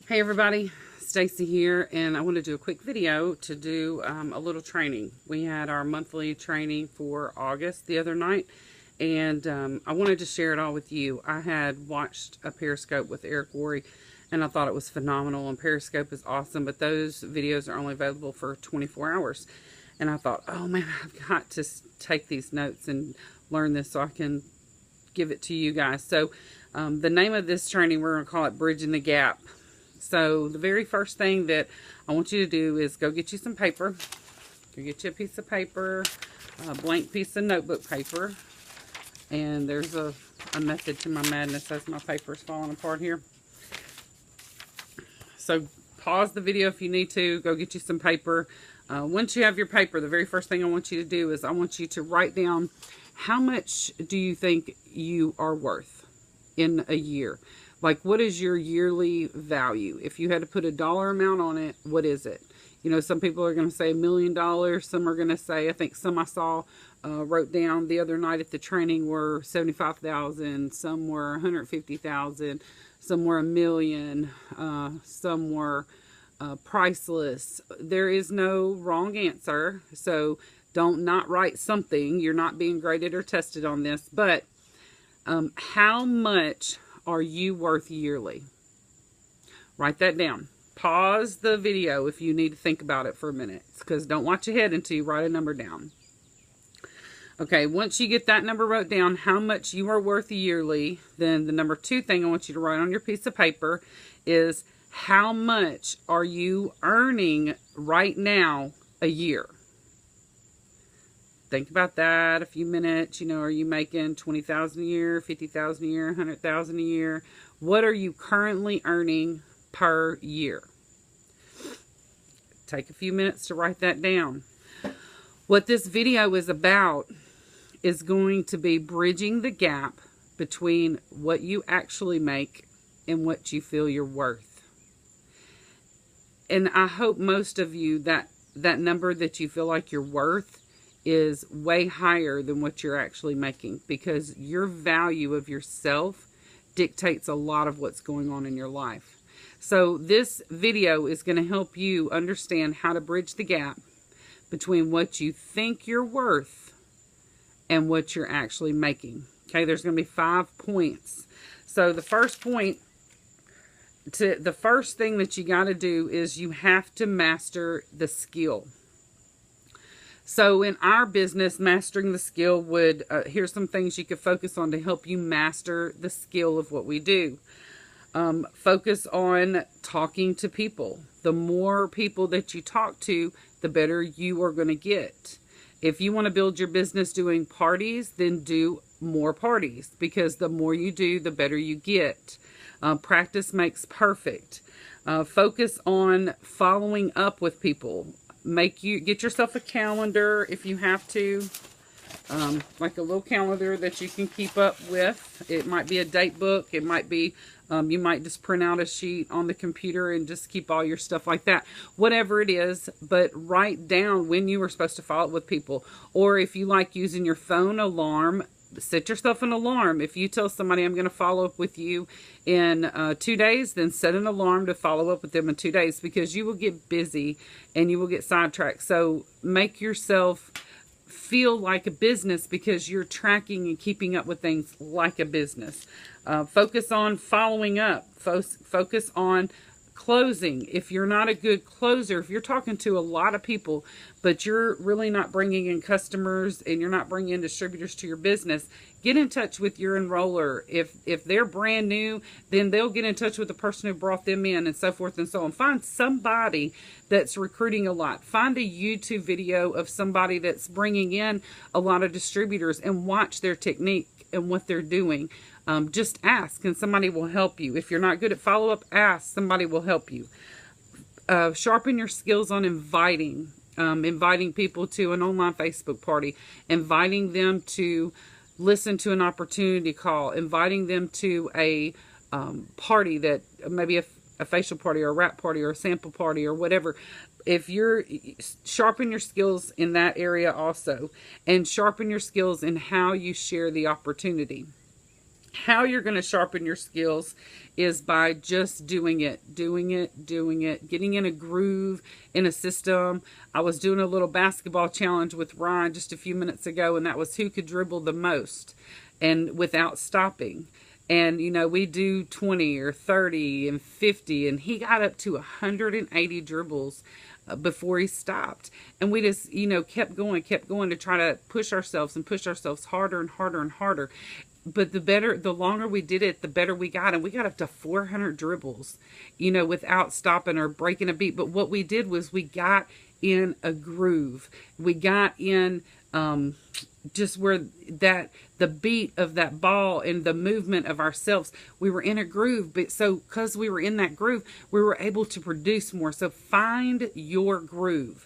Hey everybody, Stacy here, and I want to do a quick video to do a little training. We had our monthly training for August the other night, and I wanted to share it all with you. I had watched a Periscope with Eric Worre, and I thought it was phenomenal, and Periscope is awesome, but those videos are only available for 24 hours. And I thought, oh man, I've got to take these notes and learn this so I can give it to you guys. So the name of this training, we're going to call it Bridging the Gap. So the very first thing that I want you to do is go get you some paper. Go get you a piece of paper, a blank piece of notebook paper. And there's a method to my madness as my paper is falling apart here. So pause the video if you need to. Go get you some paper. Once you have your paper, the very first thing I want you to do is I want you to write down how much do you think you are worth in a year. Like, what is your yearly value? If you had to put a dollar amount on it, what is it? You know, some people are going to say $1 million. Some are going to say, I think some I saw wrote down the other night at the training were 75,000. Some were 150,000. Some were $1 million. Some were priceless. There is no wrong answer. So don't not write something. You're not being graded or tested on this. But how much are you worth yearly? Write that down. Pause the video if you need to think about it for a minute, because don't watch ahead until you write a number down. Okay, once you get that number wrote down, how much you are worth yearly, then the number two thing I want you to write on your piece of paper is how much are you earning right now a year? Think about that a few minutes. You know, are you making 20,000 a year, 50,000 a year, 100,000 a year? What are you currently earning per year? Take a few minutes to write that down. What this video is about is going to be bridging the gap between what you actually make and what you feel you're worth. And I hope most of you, that number that you feel like you're worth is way higher than what you're actually making, because your value of yourself dictates a lot of what's going on in your life. So this video is going to help you understand how to bridge the gap between what you think you're worth and what you're actually making. Okay, there's going to be 5 points. So the first point, the first thing that you got to do is you have to master the skill. So in our business, mastering the skill would, here's some things you could focus on to help you master the skill of what we do. Focus on talking to people. The more people that you talk to, the better you are going to get. If you want to build your business doing parties, then do more parties, because the more you do, the better you get. Practice makes perfect. Focus on following up with people. Get yourself a calendar if you have to, like a little calendar that you can keep up with. It might be a date book. It might be, you might just print out a sheet on the computer and just keep all your stuff like that. Whatever it is, but write down when you were supposed to follow up with people. Or if you like using your phone alarm, set yourself an alarm. If you tell somebody, I'm going to follow up with you in 2 days, then set an alarm to follow up with them in 2 days, because you will get busy and you will get sidetracked. So make yourself feel like a business, because you're tracking and keeping up with things like a business. Focus on following up. Focus on closing. If you're not a good closer, if you're talking to a lot of people, but you're really not bringing in customers and you're not bringing in distributors to your business, get in touch with your enroller. If they're brand new, then they'll get in touch with the person who brought them in, and so forth and so on. Find somebody that's recruiting a lot. Find a YouTube video of somebody that's bringing in a lot of distributors and watch their technique and what they're doing. Just ask and somebody will help you. If you're not good at follow-up, ask. Somebody will help you. Sharpen your skills on inviting. Inviting people to an online Facebook party. Inviting them to listen to an opportunity call. Inviting them to a party, that maybe a facial party or a wrap party or a sample party or whatever. If you're, sharpen your skills in that area also. And sharpen your skills in how you share the opportunity. How you're going to sharpen your skills is by just doing it, getting in a groove, in a system. I was doing a little basketball challenge with Ryan just a few minutes ago, and that was who could dribble the most and without stopping. And, you know, we do 20 or 30 and 50, and he got up to 180 dribbles before he stopped. And we just, you know, kept going to try to push ourselves harder and harder and harder. But the longer we did it, the better we got. And we got up to 400 dribbles, you know, without stopping or breaking a beat. But what we did was we got in a groove. We got in just where the beat of that ball and the movement of ourselves, we were in a groove. But so because we were in that groove, we were able to produce more. So find your groove.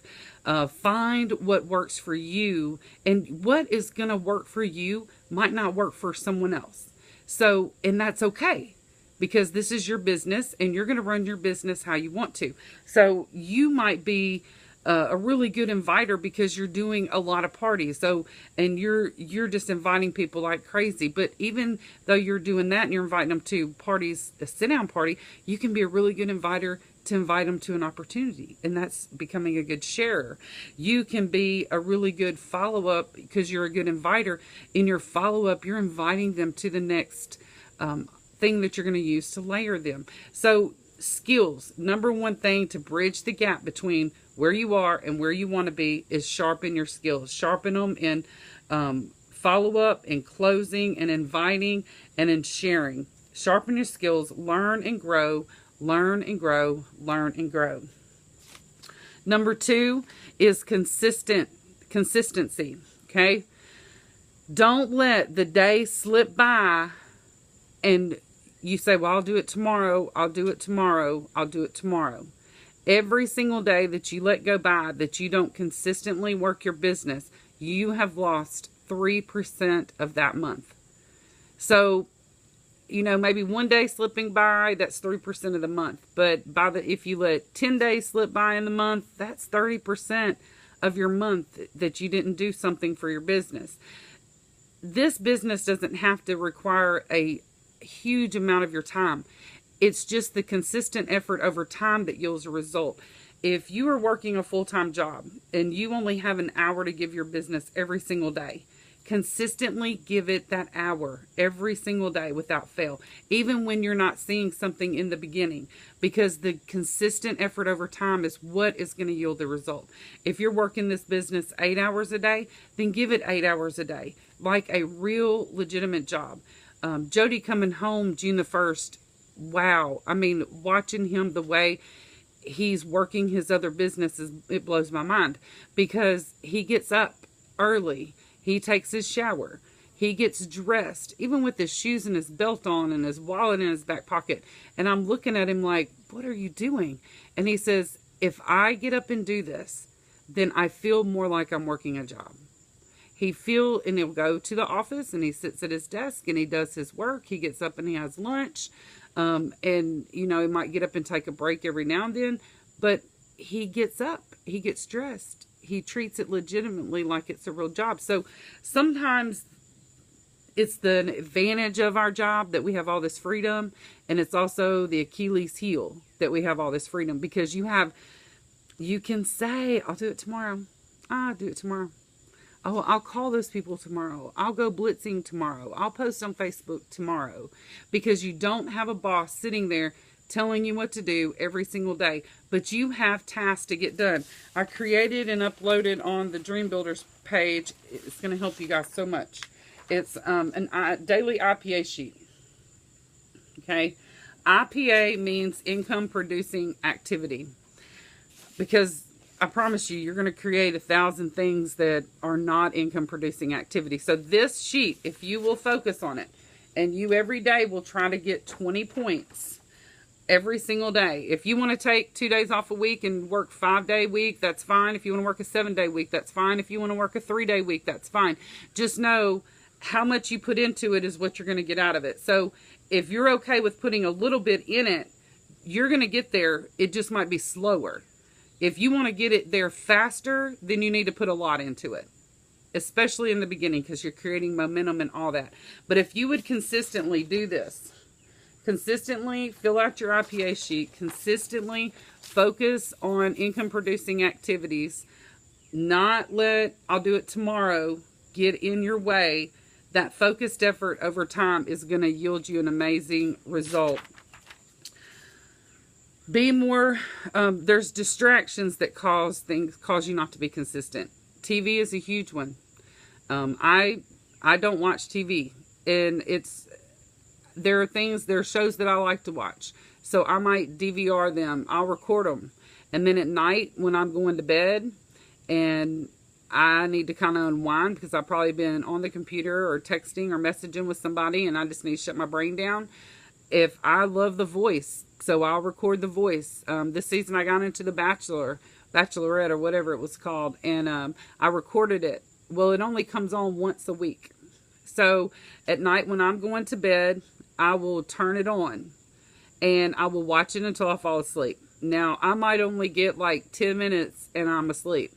Find what works for you, and what is going to work for you might not work for someone else. So, and that's okay, because this is your business and you're going to run your business how you want to. So you might be a really good inviter because you're doing a lot of parties. So, and you're just inviting people like crazy. But even though you're doing that and you're inviting them to parties, a sit down party, you can be a really good inviter to invite them to an opportunity, and that's becoming a good sharer. You can be a really good follow-up because you're a good inviter. In your follow-up, you're inviting them to the next thing that you're going to use to layer them. So skills, number one thing to bridge the gap between where you are and where you want to be is sharpen your skills. Sharpen them in follow-up, in closing, and inviting, and in sharing. Sharpen your skills, learn and grow. Learn and grow, learn and grow. Number two is consistency, okay? Don't let the day slip by and you say, well, I'll do it tomorrow, I'll do it tomorrow, I'll do it tomorrow. Every single day that you let go by, that you don't consistently work your business, you have lost 3% of that month. So, you know, maybe one day slipping by, that's 3% of the month. But if you let 10 days slip by in the month, that's 30% of your month that you didn't do something for your business. This business doesn't have to require a huge amount of your time. It's just the consistent effort over time that yields a result. If you are working a full-time job and you only have an hour to give your business every single day, consistently give it that hour every single day without fail, even when you're not seeing something in the beginning, because the consistent effort over time is what is going to yield the result. If you're working this business 8 hours a day, then give it 8 hours a day, like a real legitimate job. Jody coming home June the 1st, wow. I mean, watching him the way he's working his other businesses, it blows my mind, because he gets up early. He takes his shower. He gets dressed, even with his shoes and his belt on and his wallet in his back pocket. And I'm looking at him like, what are you doing? And he says, if I get up and do this, then I feel more like I'm working a job. And he'll go to the office and he sits at his desk and he does his work. He gets up and he has lunch. And, you know, he might get up and take a break every now and then. But he gets up. He gets dressed. He treats it legitimately like it's a real job. So sometimes it's the advantage of our job that we have all this freedom, and it's also the Achilles heel that we have all this freedom, because you can say, I'll do it tomorrow. I'll do it tomorrow. Oh, I'll call those people tomorrow. I'll go blitzing tomorrow. I'll post on Facebook tomorrow, because you don't have a boss sitting there telling you what to do every single day, but you have tasks to get done. I created and uploaded on the Dream Builders page. It's going to help you guys so much. It's a daily IPA sheet. Okay, IPA means income producing activity, because I promise you, you're going to create 1,000 things that are not income producing activity. So this sheet, if you will focus on it, and you every day will try to get 20 points every single day. If you want to take 2 days off a week and work 5-day week, that's fine. If you want to work a 7-day week, that's fine. If you want to work a 3-day week, that's fine. Just know how much you put into it is what you're going to get out of it. So if you're okay with putting a little bit in it, you're going to get there. It just might be slower. If you want to get it there faster, then you need to put a lot into it. especially in the beginning, because you're creating momentum and all that. But if you would consistently do this, consistently fill out your IPA sheet, consistently focus on income producing activities, not let I'll do it tomorrow get in your way, that focused effort over time is going to yield you an amazing result. Be more, there's distractions that cause you not to be consistent. TV is a huge one. I don't watch TV, and there are shows that I like to watch. So I might DVR them, I'll record them. And then at night when I'm going to bed and I need to kind of unwind because I've probably been on the computer or texting or messaging with somebody and I just need to shut my brain down. If I love The Voice, so I'll record The Voice. This season I got into The Bachelorette or whatever it was called, and I recorded it. Well, it only comes on once a week. So at night when I'm going to bed, I will turn it on and I will watch it until I fall asleep. Now, I might only get like 10 minutes and I'm asleep.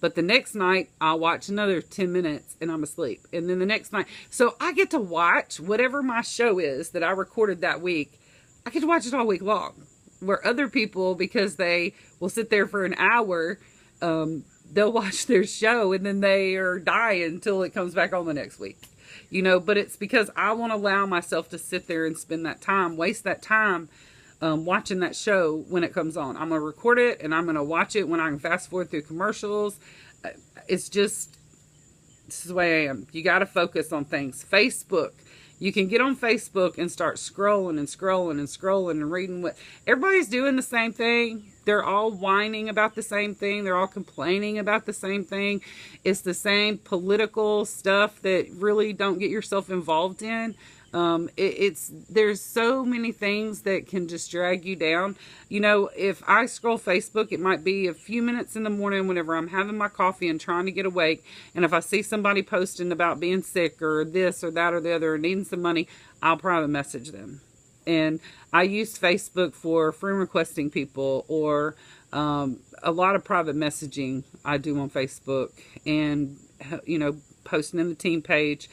But the next night, I'll watch another 10 minutes and I'm asleep. And then the next night. So I get to watch whatever my show is that I recorded that week. I get to watch it all week long. Where other people, because they will sit there for an hour, they'll watch their show and then they are dying until it comes back on the next week. You know, but it's because I want to allow myself to sit there and spend that time, waste that time watching that show when it comes on. I'm going to record it and I'm going to watch it when I can fast forward through commercials. It's just, this is the way I am. You got to focus on things. Facebook. You can get on Facebook and start scrolling and scrolling and scrolling and reading what everybody's doing the same thing. They're all whining about the same thing. They're all complaining about the same thing. It's the same political stuff that really don't get yourself involved in. There's so many things that can just drag you down. You know, if I scroll Facebook, it might be a few minutes in the morning whenever I'm having my coffee and trying to get awake. And if I see somebody posting about being sick or this or that or the other or needing some money, I'll private message them. And I use Facebook for friend requesting people or a lot of private messaging I do on Facebook and, you know, posting in the team page.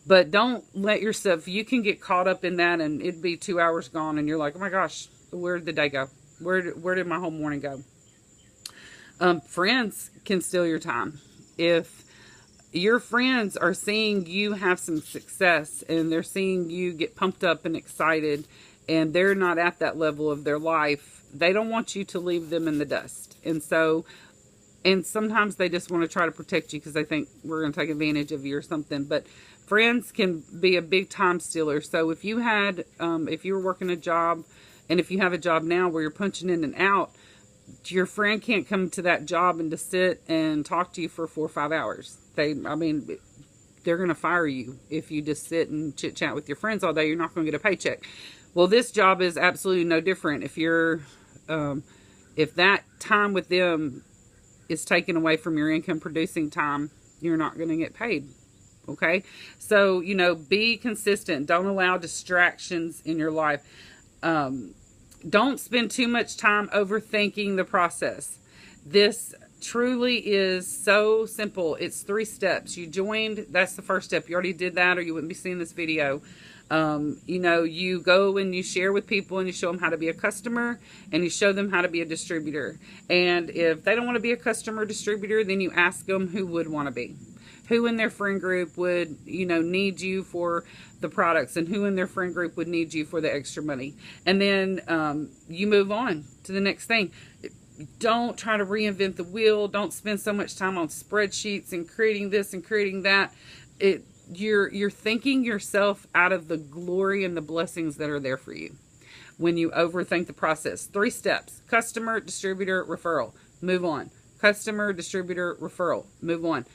But don't let yourself, you can get caught up in that and it'd be 2 hours gone and you're like, oh my gosh, where did the day go? Where did my whole morning go? Friends can steal your time. If your friends are seeing you have some success and they're seeing you get pumped up and excited and they're not at that level of their life, they don't want you to leave them in the dust. And so, and sometimes they just want to try to protect you because they think we're going to take advantage of you or something. But friends can be a big time stealer. So if you had, if you were working a job, and if you have a job now where you're punching in and out, your friend can't come to that job and just sit and talk to you for 4 or 5 hours. They're going to fire you if you just sit and chit chat with your friends all day. You're not going to get a paycheck. Well, this job is absolutely no different. If you're, if that time with them is taken away from your income producing time, you're not going to get paid. Okay. So, you know, be consistent. Don't allow distractions in your life. Don't spend too much time overthinking the process. This truly is so simple. It's 3 steps. You joined, that's the first step. You already did that or you wouldn't be seeing this video. You know, you go and you share with people and you show them how to be a customer and you show them how to be a distributor. And if they don't want to be a customer distributor, then you ask them who would want to be. Who in their friend group would, you know, need you for the products and who in their friend group would need you for the extra money. And then you move on to the next thing. Don't try to reinvent the wheel. Don't spend so much time on spreadsheets and creating this and creating that. You're thinking yourself out of the glory and the blessings that are there for you when you overthink the process. 3 steps: customer, distributor, referral. Move on. Customer, distributor, referral. Move on.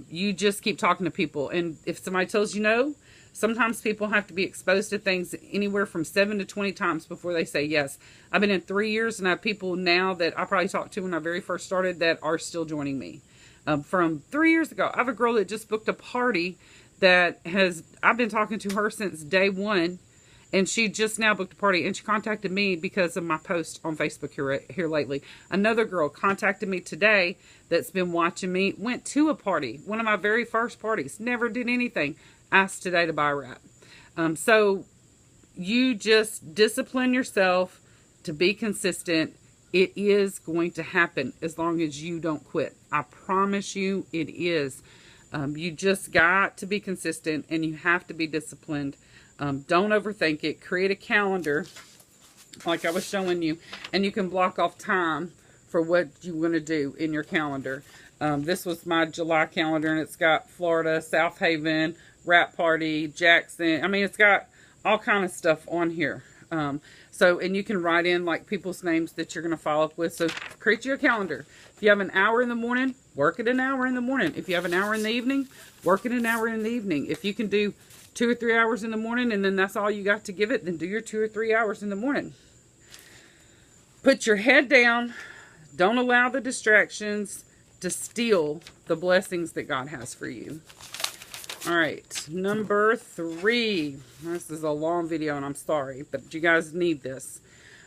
You just keep talking to people. And if somebody tells you no, sometimes people have to be exposed to things anywhere from 7 to 20 times before they say yes. I've been in 3 years and I have people now that I probably talked to when I very first started that are still joining me. From 3 years ago, I have a girl that just booked a party that I've been talking to her since day one. And she just now booked a party, and she contacted me because of my post on Facebook here lately. Another girl contacted me today that's been watching me, went to a party, one of my very first parties, never did anything, asked today to buy a wrap. So you just discipline yourself to be consistent. It is going to happen as long as you don't quit. I promise you it is. You just got to be consistent, and you have to be disciplined. Don't overthink it. Create a calendar like I was showing you, and you can block off time for what you want to do in your calendar. This was my July calendar, and it's got Florida, South Haven, wrap party, Jackson. I mean, it's got all kind of stuff on here. And you can write in like people's names that you're going to follow up with. So create your calendar. If you have an hour in the morning, work it an hour in the morning. If you have an hour in the evening, work it an hour in the evening. If you can do 2 or 3 hours in the morning, and then that's all you got to give it, then do your 2 or 3 hours in the morning. Put your head down. Don't allow the distractions to steal the blessings that God has for you. All right, number 3. This is a long video, and I'm sorry, but you guys need this.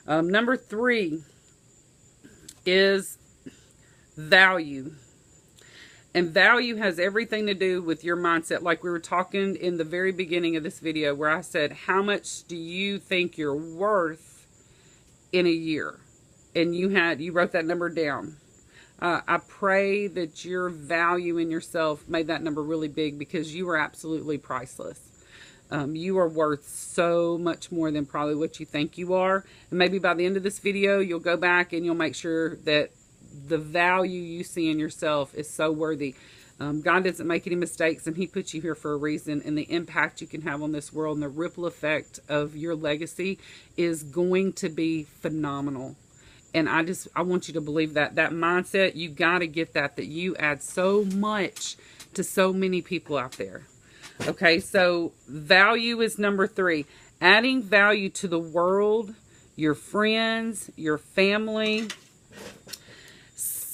Number 3 is value. And value has everything to do with your mindset. Like we were talking in the very beginning of this video, where I said, how much do you think you're worth in a year? And you wrote that number down. I pray that your value in yourself made that number really big, because you are absolutely priceless. You are worth so much more than probably what you think you are. And maybe by the end of this video, you'll go back and you'll make sure that the value you see in yourself is so worthy. God doesn't make any mistakes, and He puts you here for a reason. And the impact you can have on this world and the ripple effect of your legacy is going to be phenomenal. And I want you to believe that mindset. You got to get that you add so much to so many people out there. Okay, so value is number 3. Adding value to the world, your friends, your family.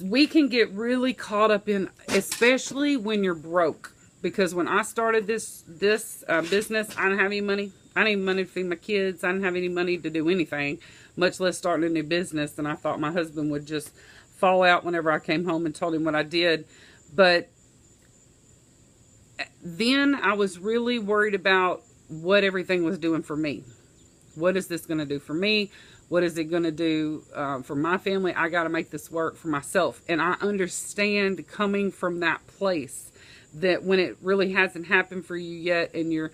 We can get really caught up in, especially when you're broke. Because when I started this business, I didn't have any money. I didn't have money to feed my kids. I didn't have any money to do anything, much less starting a new business. And I thought my husband would just fall out whenever I came home and told him what I did. But then I was really worried about what everything was doing for me. What is this going to do for me? What is it going to do for my family? I got to make this work for myself. And I understand, coming from that place, that when it really hasn't happened for you yet and you're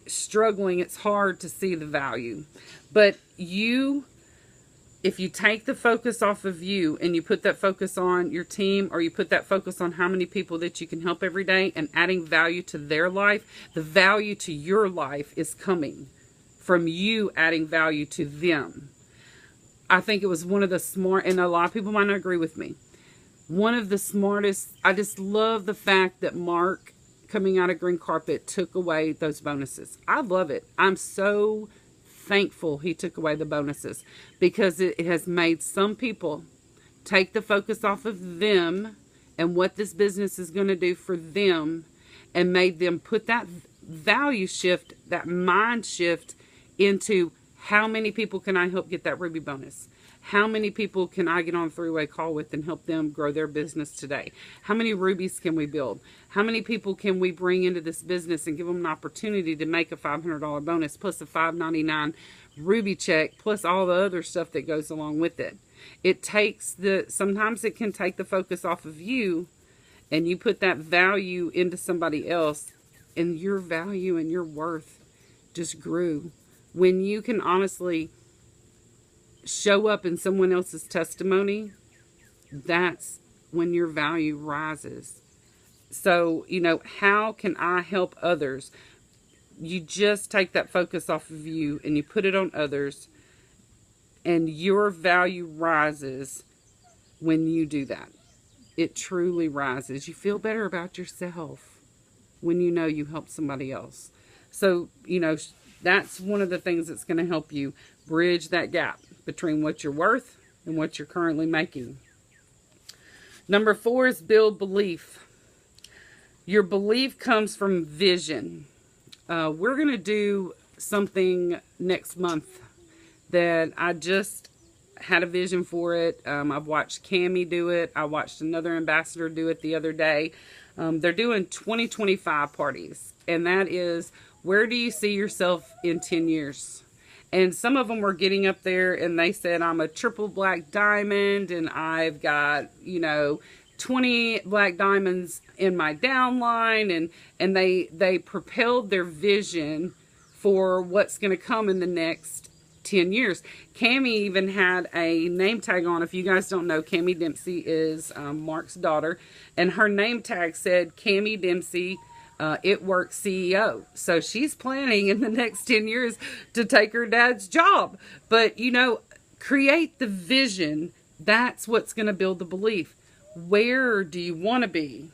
struggling, it's hard to see the value. But if you take the focus off of you and you put that focus on your team, or you put that focus on how many people that you can help every day and adding value to their life, the value to your life is coming from you adding value to them. I think it was one of the smart, and a lot of people might not agree with me, one of the smartest. I just love the fact that Mark, coming out of Green Carpet, took away those bonuses. I love it. I'm so thankful he took away the bonuses, because it has made some people take the focus off of them and what this business is going to do for them, and made them put that value shift, that mind shift, into how many people can I help get that Ruby bonus? How many people can I get on a 3-way call with and help them grow their business today? How many Rubies can we build? How many people can we bring into this business and give them an opportunity to make a $500 bonus plus a $5.99 Ruby check, plus all the other stuff that goes along with it? Sometimes it can take the focus off of you, and you put that value into somebody else, and your value and your worth just grew. When you can honestly show up in someone else's testimony, that's when your value rises. So, how can I help others? You just take that focus off of you and you put it on others, and your value rises when you do that. It truly rises. You feel better about yourself when you know you helped somebody else. So, that's one of the things that's going to help you bridge that gap between what you're worth and what you're currently making. Number 4 is build belief. Your belief comes from vision. We're going to do something next month that I just had a vision for it. I've watched Cami do it. I watched another ambassador do it the other day. They're doing 2025 parties, and that is, where do you see yourself in 10 years? And some of them were getting up there and they said, I'm a triple black diamond and I've got, 20 black diamonds in my downline, and they propelled their vision for what's going to come in the next 10 years. Cami even had a name tag on. If you guys don't know, Cami Dempsey is Mark's daughter, and her name tag said Cami Dempsey, It Works CEO. So she's planning in the next 10 years to take her dad's job. But, create the vision. That's what's going to build the belief. Where do you want to be?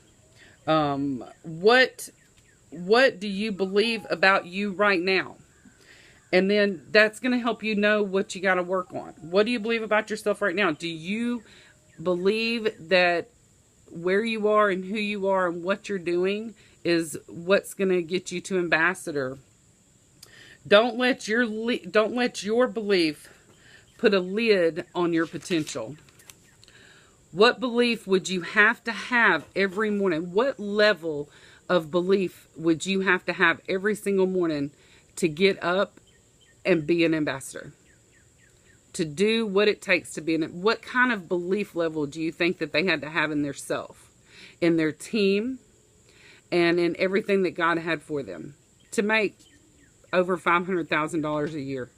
What do you believe about you right now? And then that's going to help you know what you got to work on. What do you believe about yourself right now? Do you believe that where you are and who you are and what you're doing is what's going to get you to ambassador? Don't let your belief put a lid on your potential. What belief would you have to have every morning? What level of belief would you have to have every single morning to get up and be an ambassador? To do what it takes to be what kind of belief level do you think that they had to have in their self, in their team, and in everything that God had for them to make over $500,000 a year?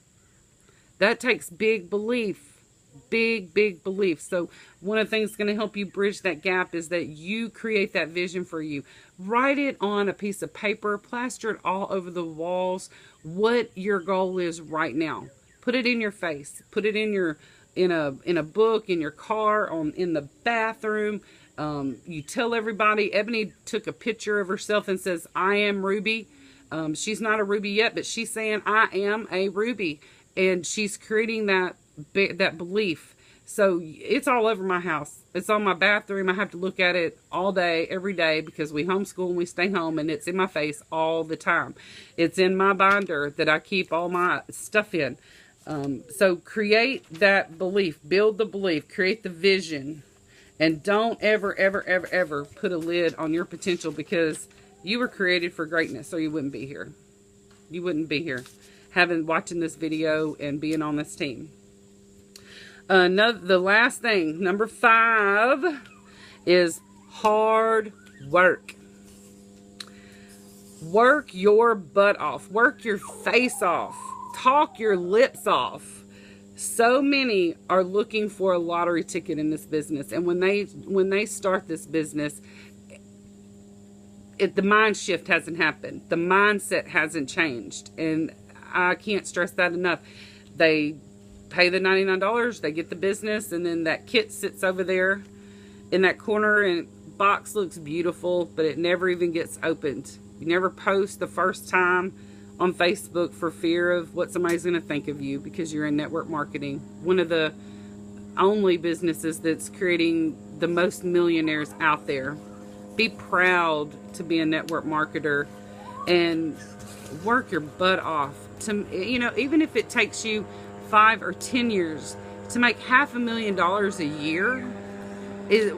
That takes big belief. Big belief. So one of the things that's going to help you bridge that gap is that you create that vision for you. Write it on a piece of paper, plaster it all over the walls, what your goal is right now. Put it in your face. Put it in a book, in your car, in the bathroom. You tell everybody. Ebony took a picture of herself and says, I am Ruby. She's not a Ruby yet, but she's saying, I am a Ruby. And she's creating that belief. So it's all over my house. It's on my bathroom. I have to look at it all day, every day, because we homeschool and we stay home, and it's in my face all the time. It's in my binder that I keep all my stuff in. So create that belief, build the belief, create the vision, and don't ever put a lid on your potential, because you were created for greatness, or you wouldn't be here. You wouldn't be here watching this video and being on this team. The last thing, number 5, is hard work. Work your butt off. Work your face off. Talk your lips off. So many are looking for a lottery ticket in this business, and when they start this business, the mind shift hasn't happened. The mindset hasn't changed, and I can't stress that enough. They pay the $99, they get the business, and then that kit sits over there in that corner, and box looks beautiful, but it never even gets opened. You never post the first time on Facebook for fear of what somebody's going to think of you, because you're in network marketing. One of the only businesses that's creating the most millionaires out there. Be proud to be a network marketer and work your butt off. Even if it takes you 5 or 10 years to make $500,000 a year,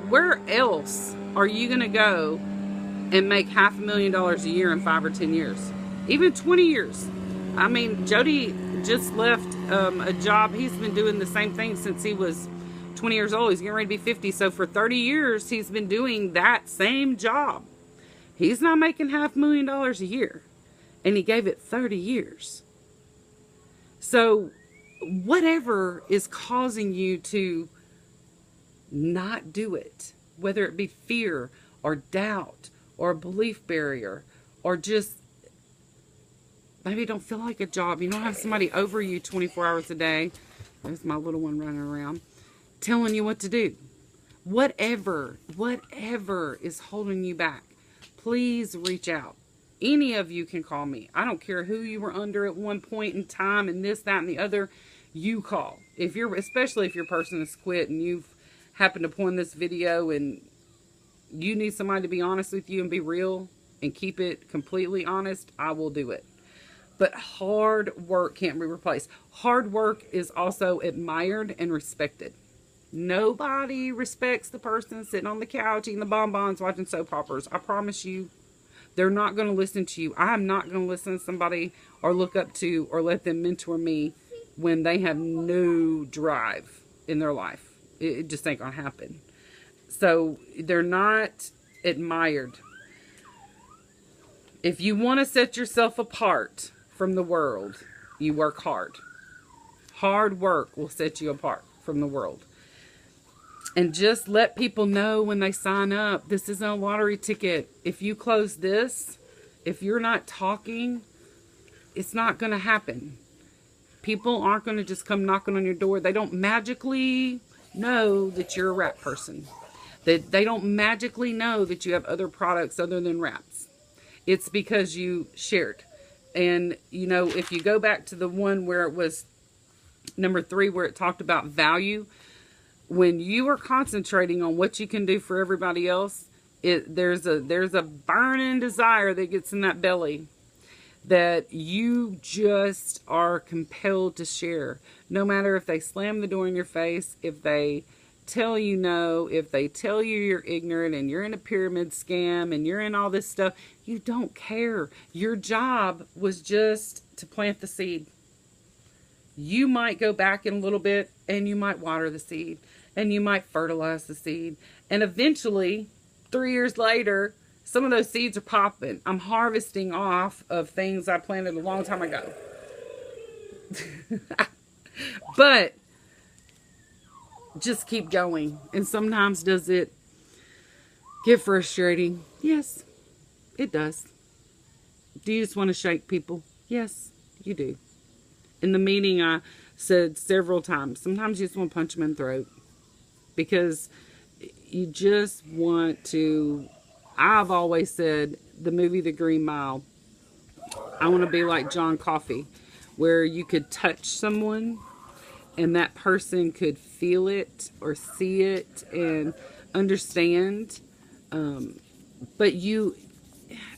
where else are you going to go and make $500,000 a year in 5 or 10 years? Even 20 years. I mean, Jody just left a job. He's been doing the same thing since he was 20 years old. He's getting ready to be 50. So for 30 years, he's been doing that same job. He's not making $500,000 a year. And he gave it 30 years. So whatever is causing you to not do it, whether it be fear or doubt or a belief barrier, or just maybe you don't feel like a job, you don't have somebody over you 24 hours a day. There's my little one running around telling you what to do. Whatever is holding you back, please reach out. Any of you can call me. I don't care who you were under at one point in time, and this, that, and the other. You call. Especially if your person has quit and you've happened upon this video and you need somebody to be honest with you and be real and keep it completely honest, I will do it. but hard work can't be replaced. Hard work is also admired and respected. Nobody respects the person sitting on the couch eating the bonbons watching soap operas. I promise you, they're not going to listen to you. I'm not going to listen to somebody or look up to or let them mentor me when they have no drive in their life. It just ain't going to happen. So they're not admired. If you want to set yourself apart from the world, you work hard. Hard work will set you apart from the world. And just let people know when they sign up, this isn't a lottery ticket. If you close this, if you're not talking, it's not going to happen. People aren't going to just come knocking on your door. They don't magically know that you're a wrap person. They don't magically know that you have other products other than wraps. It's because you shared. And, you know, if you go back to the one where it was number 3, where it talked about value, when you are concentrating on what you can do for everybody else, there's a burning desire that gets in that belly that you just are compelled to share. No matter if they slam the door in your face, if they tell you no, if they tell you you're ignorant and you're in a pyramid scam and you're in all this stuff, you don't care. Your job was just to plant the seed. You might go back in a little bit and you might water the seed and you might fertilize the seed. And eventually, 3 years later, some of those seeds are popping. I'm harvesting off of things I planted a long time ago. But just keep going. And sometimes does it get frustrating? Yes, it does. Do you just want to shake people? Yes, you do. In the meeting, I said several times, sometimes you just want to punch them in the throat. Because you just want to, I've always said, the movie The Green Mile, I want to be like John Coffey, where you could touch someone and that person could feel it or see it and understand. But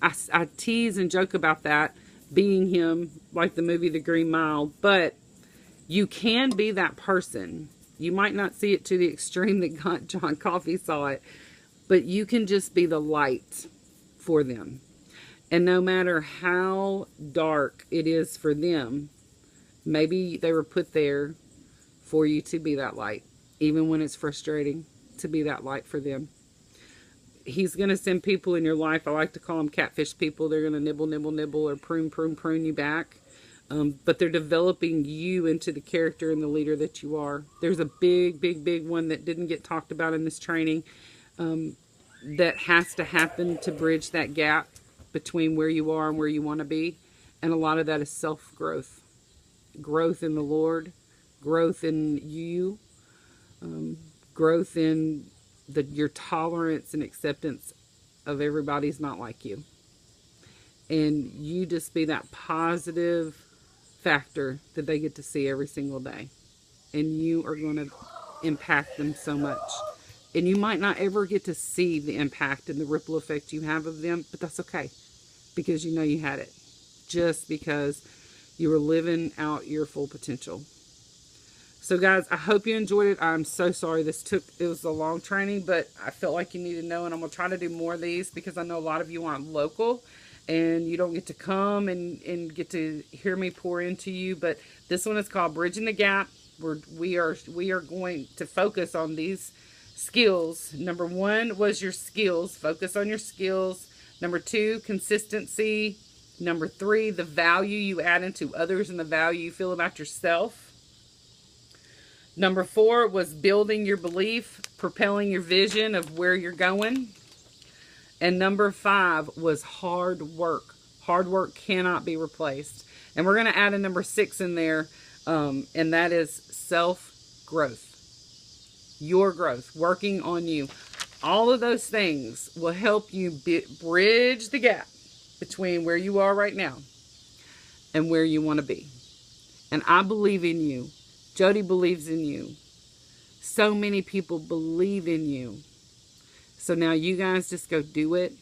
I tease and joke about that, being him, like the movie The Green Mile, but you can be that person. You might not see it to the extreme that John Coffey saw it, but you can just be the light for them. And no matter how dark it is for them, maybe they were put there for you to be that light, even when it's frustrating, to be that light for them. He's going to send people in your life. I like to call them catfish people. They're going to nibble, nibble, nibble, or prune, prune, prune you back. But they're developing you into the character and the leader that you are. There's a big, big, big one that didn't get talked about in this training that has to happen to bridge that gap between where you are and where you want to be. And a lot of that is self-growth. Growth in the Lord. Growth in you. Growth in your tolerance and acceptance of everybody's not like you. And you just be that positive factor that they get to see every single day. And you are going to impact them so much. And you might not ever get to see the impact and the ripple effect you have of them, but that's okay. Because you know you had it. Just because you were living out your full potential. So guys, I hope you enjoyed it. I'm so sorry it was a long training, but I felt like you needed to know, and I'm going to try to do more of these because I know a lot of you aren't local and you don't get to come and get to hear me pour into you. But this one is called Bridging the Gap. We are going to focus on these skills. Number 1 was your skills. Focus on your skills. Number 2, consistency. Number 3, the value you add into others and the value you feel about yourself. Number 4 was building your belief, propelling your vision of where you're going. And number 5 was hard work. Hard work cannot be replaced. And we're going to add a number 6 in there, and that is self-growth. Your growth, working on you. All of those things will help you bridge the gap between where you are right now and where you want to be. And I believe in you. Jody believes in you. So many people believe in you. So now you guys just go do it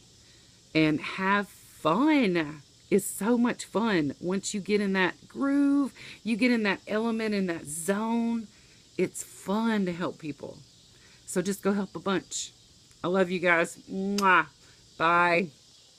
and have fun. is so much fun. Once you get in that groove, you get in that element, in that zone, it's fun to help people. So just go help a bunch. I love you guys. Mwah. Bye.